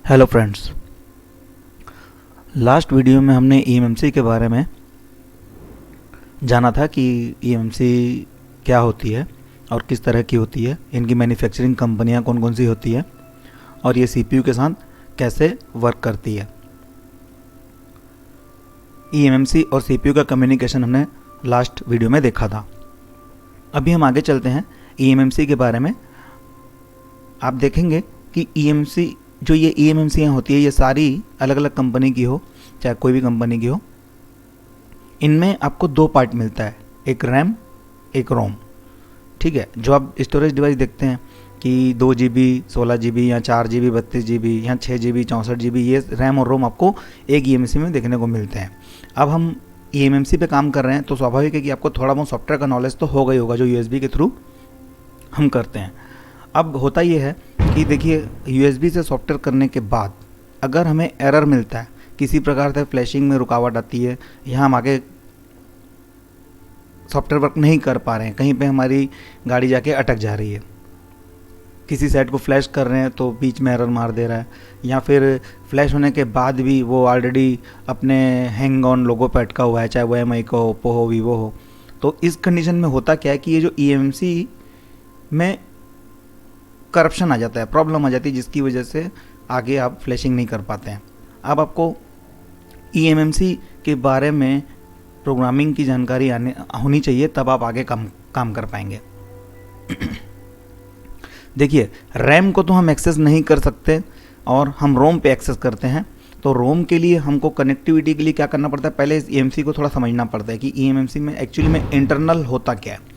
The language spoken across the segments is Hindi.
हेलो फ्रेंड्स, लास्ट वीडियो में हमने ईएमएमसी के बारे में जाना था कि ईएमएमसी क्या होती है और किस तरह की होती है, इनकी मैन्युफैक्चरिंग कंपनियां कौन कौन सी होती है और ये सीपीयू के साथ कैसे वर्क करती है। ईएमएमसी और सीपीयू का कम्युनिकेशन हमने लास्ट वीडियो में देखा था। अभी हम आगे चलते हैं ईएमएमसी के बारे में। आप देखेंगे कि ईएमएमसी जो ये ईएमएमसीयाँ होती है ये सारी अलग अलग कंपनी की हो, चाहे कोई भी कंपनी की हो, इनमें आपको दो पार्ट मिलता है, एक रैम एक रोम। ठीक है, जो आप स्टोरेज डिवाइस देखते हैं कि 2 GB 16 GB या 4 GB 32 GB या 6 GB 64 GB, ये रैम और रोम आपको एक ईएमएमसी में देखने को मिलते हैं। अब हम ईएमएमसी पे काम कर रहे हैं तो स्वाभाविक है कि आपको थोड़ा बहुत सॉफ्टवेयर का नॉलेज तो होगा ही होगा, जो यूएसबी के थ्रू हम करते हैं। अब होता ये है कि देखिए, यूएसबी से सॉफ्टवेयर करने के बाद अगर हमें एरर मिलता है, किसी प्रकार से फ्लैशिंग में रुकावट आती है, यहाँ हम आगे सॉफ्टवेयर वर्क नहीं कर पा रहे हैं, कहीं पे हमारी गाड़ी जाके अटक जा रही है, किसी सेट को फ्लैश कर रहे हैं तो बीच में एरर मार दे रहा है, या फिर फ्लैश होने के बाद भी वो ऑलरेडी अपने हैंग ऑन लोगो पे अटका हुआ है, चाहे वो एमआई का ओप्पो हो, वीवो हो। तो इस कंडीशन में होता क्या है कि ये जो ईएमएमसी में करप्शन आ जाता है, प्रॉब्लम आ जाती है, जिसकी वजह से आगे आप फ्लैशिंग नहीं कर पाते हैं। अब आपको ईएमएमसी के बारे में प्रोग्रामिंग की जानकारी होनी चाहिए, तब आप आगे काम कर पाएंगे। देखिए, रैम को तो हम एक्सेस नहीं कर सकते और हम रोम पे एक्सेस करते हैं। तो रोम के लिए हमको कनेक्टिविटी के लिए क्या करना पड़ता है, पहले इस ईएमएमसी को थोड़ा समझना पड़ता है कि ईएमएमसी में एक्चुअली में इंटरनल होता क्या है।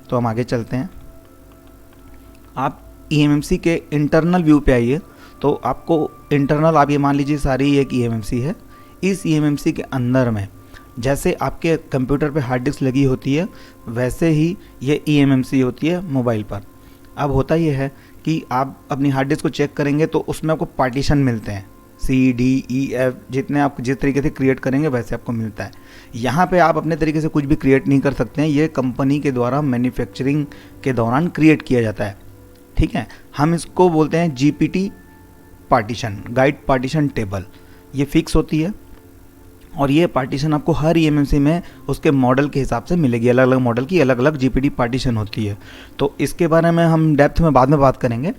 तो हम आगे चलते हैं। आप ईएमएमसी के इंटरनल व्यू पे आइए तो आपको इंटरनल, आप ये मान लीजिए सारी एक ईएमएमसी है। इस ईएमएमसी के अंदर में जैसे आपके कंप्यूटर पे हार्ड डिस्क लगी होती है, वैसे ही ये ईएमएमसी होती है मोबाइल पर। अब होता ये है कि आप अपनी हार्ड डिस्क को चेक करेंगे तो उसमें आपको पार्टीशन मिलते हैं, C, D, E, F, जितने आप जिस तरीके से क्रिएट करेंगे वैसे आपको मिलता है। यहाँ पे आप अपने तरीके से कुछ भी क्रिएट नहीं कर सकते हैं, ये कंपनी के द्वारा मैन्युफैक्चरिंग के दौरान क्रिएट किया जाता है। ठीक है, हम इसको बोलते हैं GPT partition, guide partition table. ये फिक्स होती है और ये पार्टीशन आपको हर ईएमएमसी में उसके मॉडल के हिसाब से मिलेगी, अलग अलग मॉडल की अलग अलग जीपीटी पार्टीशन होती है। तो इसके बारे में हम डेप्थ में बाद में बात करेंगे।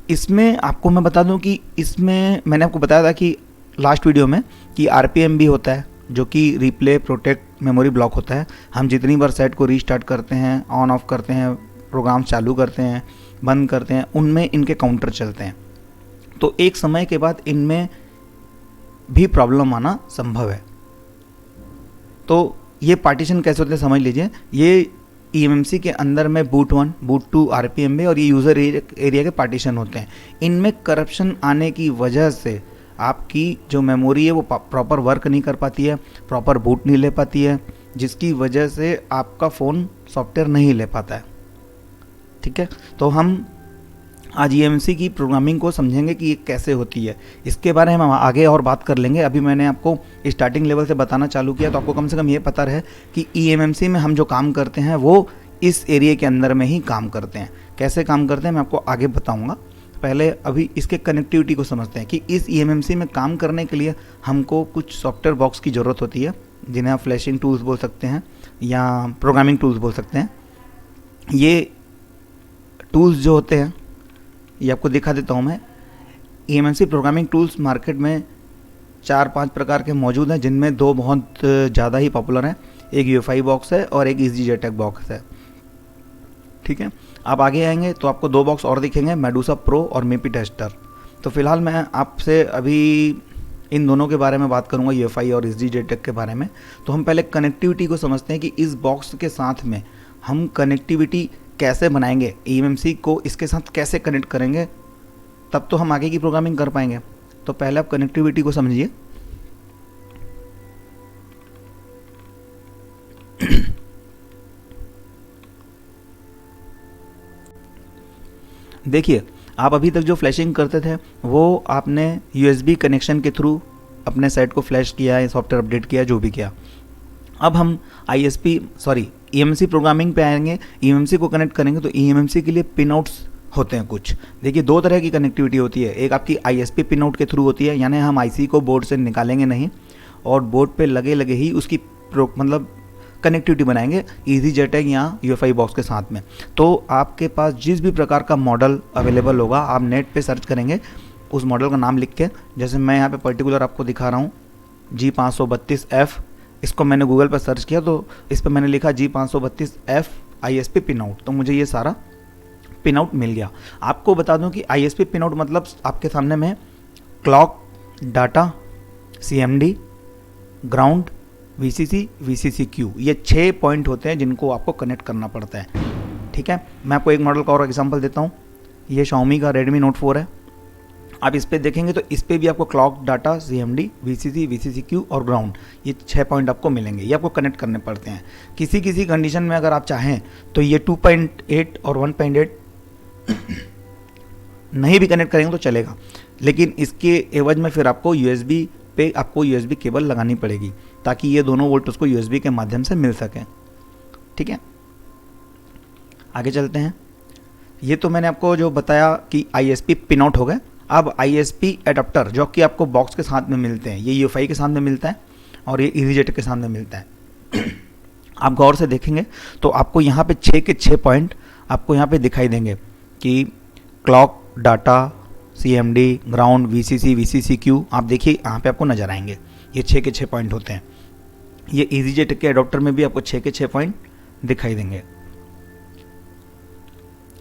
इसमें आपको मैं बता दूं कि इसमें मैंने आपको बताया था कि लास्ट वीडियो में कि आरपीएम भी होता है, जो कि रिप्ले प्रोटेक्ट मेमोरी ब्लॉक होता है। हम जितनी बार सेट को रीस्टार्ट करते हैं, ऑन ऑफ करते हैं, प्रोग्राम चालू करते हैं, बंद करते हैं, उनमें इनके काउंटर चलते हैं। तो एक समय के बाद इनमें भी प्रॉब्लम आना संभव है। तो ये पार्टीशन कैसे होते हैं समझ लीजिए। ये ईएमएमसी के अंदर में बूट 1, बूट 2 आरपीएम में और ये यूज़र एरिया के पार्टीशन होते हैं। इनमें करप्शन आने की वजह से आपकी जो मेमोरी है वो प्रॉपर वर्क नहीं कर पाती है, प्रॉपर बूट नहीं ले पाती है, जिसकी वजह से आपका फ़ोन सॉफ्टवेयर नहीं ले पाता है। ठीक है, तो हम आज ईएमएमसी की प्रोग्रामिंग को समझेंगे कि ये कैसे होती है। इसके बारे में हम आगे और बात कर लेंगे। अभी मैंने आपको स्टार्टिंग लेवल से बताना चालू किया तो आपको कम से कम ये पता रहे कि ईएमएमसी में हम जो काम करते हैं वो इस एरिया के अंदर में ही काम करते हैं। कैसे काम करते हैं मैं आपको आगे बताऊंगा। पहले अभी इसके कनेक्टिविटी को समझते हैं कि इस ईएमएमसी में काम करने के लिए हमको कुछ सॉफ्टवेयर बॉक्स की ज़रूरत होती है, जिन्हें आप फ्लैशिंग टूल्स बोल सकते हैं या प्रोग्रामिंग टूल्स बोल सकते हैं। ये टूल्स जो होते हैं ये आपको दिखा देता हूँ मैं। ईएमएमसी प्रोग्रामिंग टूल्स मार्केट में 4-5 प्रकार के मौजूद हैं, जिनमें 2 बहुत ज़्यादा ही पॉपुलर हैं। एक यूएफआई बॉक्स है और एक EasyJet बॉक्स है। ठीक है, आप आगे आएंगे तो आपको 2 बॉक्स और दिखेंगे, मेडूसा प्रो और मेपी टेस्टर। तो फिलहाल मैं आपसे अभी इन दोनों के बारे में बात करूँगा, यूएफआई और EasyJet के बारे में। तो हम पहले कनेक्टिविटी को समझते हैं कि इस बॉक्स के साथ में हम कनेक्टिविटी कैसे बनाएंगे, ईएमएमसी को इसके साथ कैसे कनेक्ट करेंगे, तब तो हम आगे की प्रोग्रामिंग कर पाएंगे। तो पहले आप कनेक्टिविटी को समझिए। देखिए, आप अभी तक जो फ्लैशिंग करते थे वो आपने यूएसबी कनेक्शन के थ्रू अपने सेट को फ्लैश किया या सॉफ्टवेयर अपडेट किया, जो भी किया। अब हम ईएमएमसी प्रोग्रामिंग पे आएंगे। ईएमएमसी को कनेक्ट करेंगे तो ईएमएमसी के लिए पिन आउट्स होते हैं कुछ। देखिए, दो तरह की कनेक्टिविटी होती है। एक आपकी ISP पिन आउट के थ्रू होती है, यानी हम IC को बोर्ड से निकालेंगे नहीं और बोर्ड पे लगे लगे ही उसकी मतलब कनेक्टिविटी बनाएंगे EasyJetag या UEFI बॉक्स के साथ में। तो आपके पास जिस भी प्रकार का मॉडल अवेलेबल होगा, आप नेट पे सर्च करेंगे उस मॉडल का नाम लिख के, जैसे मैं यहाँ पे पर्टिकुलर आपको दिखा रहा हूँ G532F, इसको मैंने गूगल पर सर्च किया तो इस पर मैंने लिखा G532F ISP पिन आउट, तो मुझे ये सारा पिन आउट मिल गया। आपको बता दूं कि ISP पिन आउट मतलब आपके सामने में clock, data, CMD, ground, VCC, VCCQ, ये 6 पॉइंट होते हैं जिनको आपको कनेक्ट करना पड़ता है। ठीक है, मैं आपको एक मॉडल का और एग्जांपल देता हूँ। ये Xiaomi का Redmi Note 4 है। आप इस पे देखेंगे तो इस पे भी आपको clock, data, CMD, VCC, VCCQ और ग्राउंड, ये 6 पॉइंट आपको मिलेंगे। ये आपको कनेक्ट करने पड़ते हैं। किसी किसी कंडीशन में अगर आप चाहें तो ये 2.8 और 1.8 नहीं भी कनेक्ट करेंगे तो चलेगा, लेकिन इसके एवज में फिर आपको USB पे आपको USB केबल लगानी पड़ेगी ताकि ये दोनों वोल्ट उसको USB के माध्यम से मिल सकें। ठीक है, आगे चलते हैं। ये तो मैंने आपको जो बताया कि ISP पिन आउट हो गए। अब ISP एडाप्टर जो कि आपको बॉक्स के साथ में मिलते हैं, ये UEFI के साथ में मिलता है और ये EasyJetag के साथ में मिलता है। आप गौर से देखेंगे तो आपको यहाँ पे 6 के 6 पॉइंट आपको यहाँ पे दिखाई देंगे कि clock, data, CMD, ground, VCC, VCCQ, आप देखिए यहाँ पे आपको नजर आएंगे। ये 6 के 6 पॉइंट होते हैं। ये EasyJetag के एडाप्टर में भी आपको 6 के 6 पॉइंट दिखाई देंगे।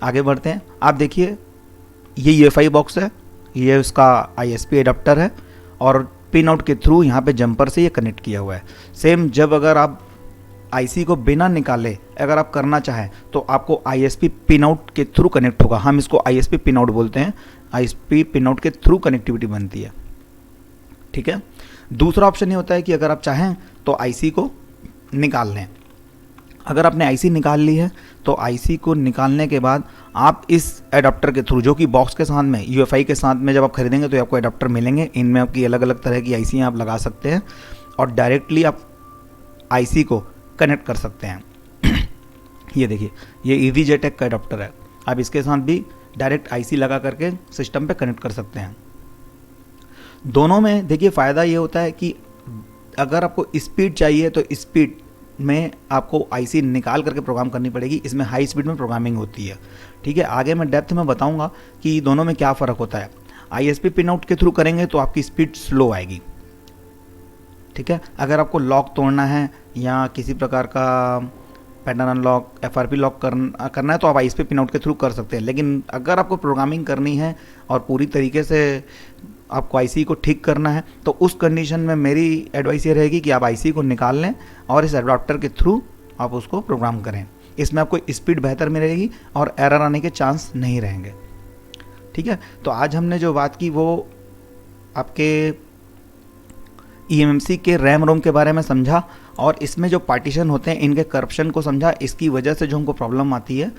आगे बढ़ते हैं। आप देखिए, ये UEFI बॉक्स है, ये उसका ISP एडाप्टर है और पिन आउट के थ्रू यहाँ पे जंपर से ये कनेक्ट किया हुआ है। सेम जब अगर आप IC को बिना निकाले अगर आप करना चाहें तो आपको ISP पिन आउट के थ्रू कनेक्ट होगा। हम इसको ISP पिन आउट बोलते हैं। ISP पिन आउट के थ्रू कनेक्टिविटी बनती है। ठीक है, दूसरा ऑप्शन ये होता है कि अगर आप चाहें तो IC को निकाल लें। अगर आपने IC निकाल ली है तो IC को निकालने के बाद आप इस एडाप्टर के थ्रू, जो कि बॉक्स के साथ में UEFI के साथ में जब आप खरीदेंगे तो आपको एडाप्टर मिलेंगे। इनमें आपकी अलग अलग तरह की IC आप लगा सकते हैं और डायरेक्टली आप IC को कनेक्ट कर सकते हैं। ये देखिए, ये EasyJetag का एडाप्टर है। आप इसके साथ भी डायरेक्ट IC लगा करके सिस्टम पे कनेक्ट कर सकते हैं। दोनों में देखिए फ़ायदा ये होता है कि अगर आपको स्पीड चाहिए तो स्पीड में आपको IC निकाल करके प्रोग्राम करनी पड़ेगी। इसमें हाई स्पीड में प्रोग्रामिंग होती है। ठीक है, आगे मैं डेप्थ में बताऊंगा कि दोनों में क्या फ़र्क होता है। ISP पिन आउट के थ्रू करेंगे तो आपकी स्पीड स्लो आएगी। ठीक है, अगर आपको लॉक तोड़ना है या किसी प्रकार का पैटर्न अनलॉक, FRP लॉक करना है तो आप ISP पिन आउट के थ्रू कर सकते हैं। लेकिन अगर आपको प्रोग्रामिंग करनी है और पूरी तरीके से आपको IC को ठीक करना है तो उस कंडीशन में मेरी एडवाइस ये रहेगी कि आप IC को निकाल लें और इस एडाप्टर के थ्रू आप उसको प्रोग्राम करें। इसमें आपको स्पीड बेहतर मिलेगी और एरर आने के चांस नहीं रहेंगे। ठीक है, तो आज हमने जो बात की वो आपके eMMC के रैम रोम के बारे में समझा और इसमें जो पार्टीशन होते हैं इनके करप्शन को समझा। इसकी वजह से जो हमको प्रॉब्लम आती है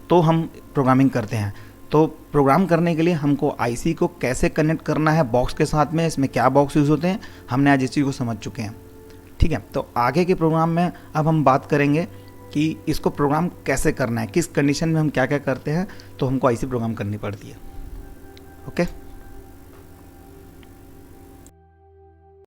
तो हम प्रोग्रामिंग करते हैं। तो प्रोग्राम करने के लिए हमको IC को कैसे कनेक्ट करना है बॉक्स के साथ में, इसमें क्या बॉक्स यूज़ होते हैं, हमने आज इस चीज़ को समझ चुके हैं। ठीक है, तो आगे के प्रोग्राम में अब हम बात करेंगे कि इसको प्रोग्राम कैसे करना है, किस कंडीशन में हम क्या क्या करते हैं तो हमको IC प्रोग्राम करनी पड़ती है। ओके।